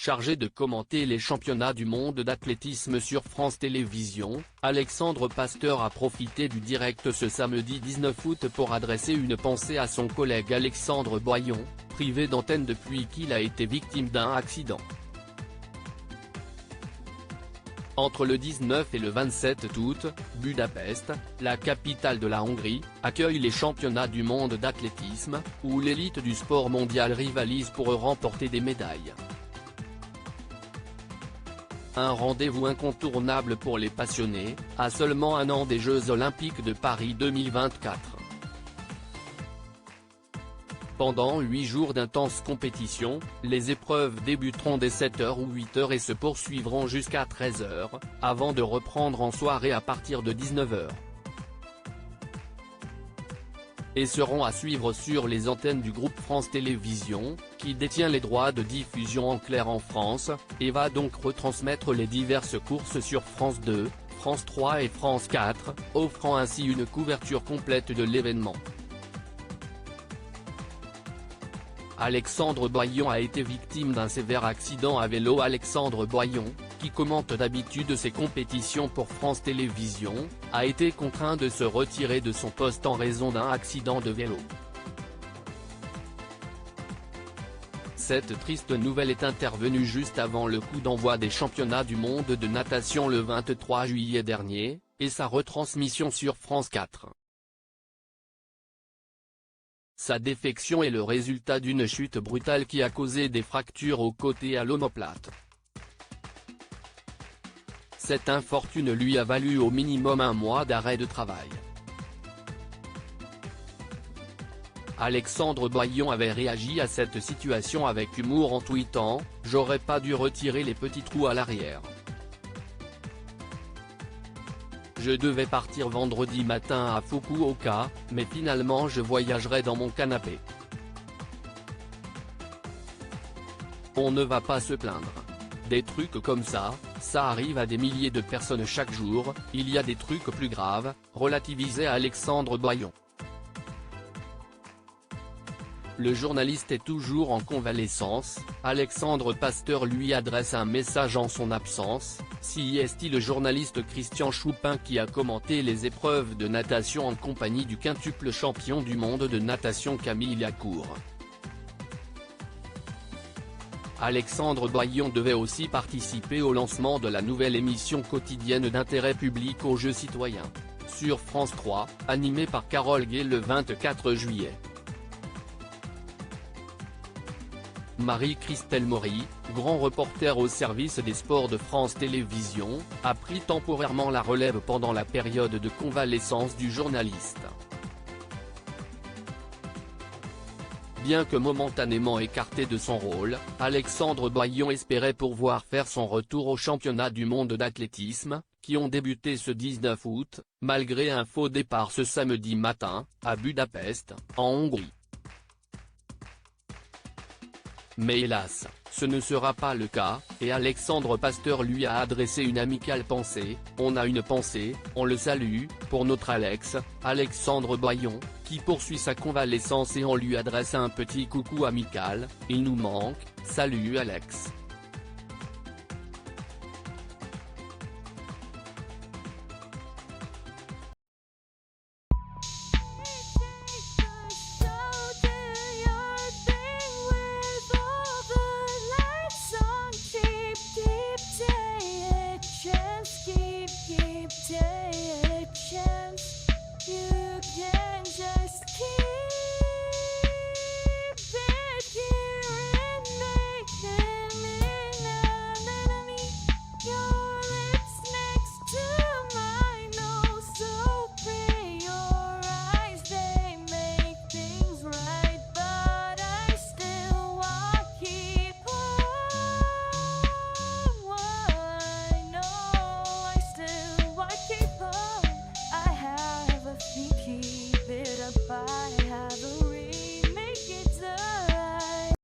Chargé de commenter les championnats du monde d'athlétisme sur France Télévisions, Alexandre Pasteur a profité du direct ce samedi 19 août pour adresser une pensée à son collègue Alexandre Boyon, privé d'antenne depuis qu'il a été victime d'un accident. Entre le 19 et le 27 août, Budapest, la capitale de la Hongrie, accueille les championnats du monde d'athlétisme, où l'élite du sport mondial rivalise pour remporter des médailles. Un rendez-vous incontournable pour les passionnés, à seulement un an des Jeux Olympiques de Paris 2024. Pendant 8 jours d'intense compétition, les épreuves débuteront dès 7h ou 8h et se poursuivront jusqu'à 13h, avant de reprendre en soirée à partir de 19h. Et seront à suivre sur les antennes du groupe France Télévisions, qui détient les droits de diffusion en clair en France, et va donc retransmettre les diverses courses sur France 2, France 3 et France 4, offrant ainsi une couverture complète de l'événement. Alexandre Boyon a été victime d'un sévère accident à vélo. Alexandre Boyon, qui commente d'habitude ses compétitions pour France Télévisions, a été contraint de se retirer de son poste en raison d'un accident de vélo. Cette triste nouvelle est intervenue juste avant le coup d'envoi des championnats du monde de natation le 23 juillet dernier, et sa retransmission sur France 4. Sa défection est le résultat d'une chute brutale qui a causé des fractures au côté et à l'omoplate. Cette infortune lui a valu au minimum 1 mois d'arrêt de travail. Alexandre Boyon avait réagi à cette situation avec humour en tweetant « J'aurais pas dû retirer les petits trous à l'arrière. Je devais partir vendredi matin à Fukuoka, mais finalement je voyagerai dans mon canapé. On ne va pas se plaindre. Des trucs comme ça arrive à des milliers de personnes chaque jour, il y a des trucs plus graves », relativisait Alexandre Boyon. Le journaliste est toujours en convalescence. Alexandre Pasteur lui adresse un message en son absence, est le journaliste Christian Choupin qui a commenté les épreuves de natation en compagnie du quintuple champion du monde de natation Camille Lacour. Alexandre Boyon devait aussi participer au lancement de la nouvelle émission quotidienne d'intérêt public aux Jeux citoyens, sur France 3, animée par Carole Gay le 24 juillet. Marie-Christelle Maury, grand reporter au service des sports de France Télévisions, a pris temporairement la relève pendant la période de convalescence du journaliste. Bien que momentanément écarté de son rôle, Alexandre Boyon espérait pouvoir faire son retour aux championnats du monde d'athlétisme, qui ont débuté ce 19 août, malgré un faux départ ce samedi matin, à Budapest, en Hongrie. Mais hélas, ce ne sera pas le cas, et Alexandre Pasteur lui a adressé une amicale pensée « On a une pensée, on le salue, pour notre Alex, Alexandre Boyon, qui poursuit sa convalescence et on lui adresse un petit coucou amical, il nous manque, salut Alex ». Keep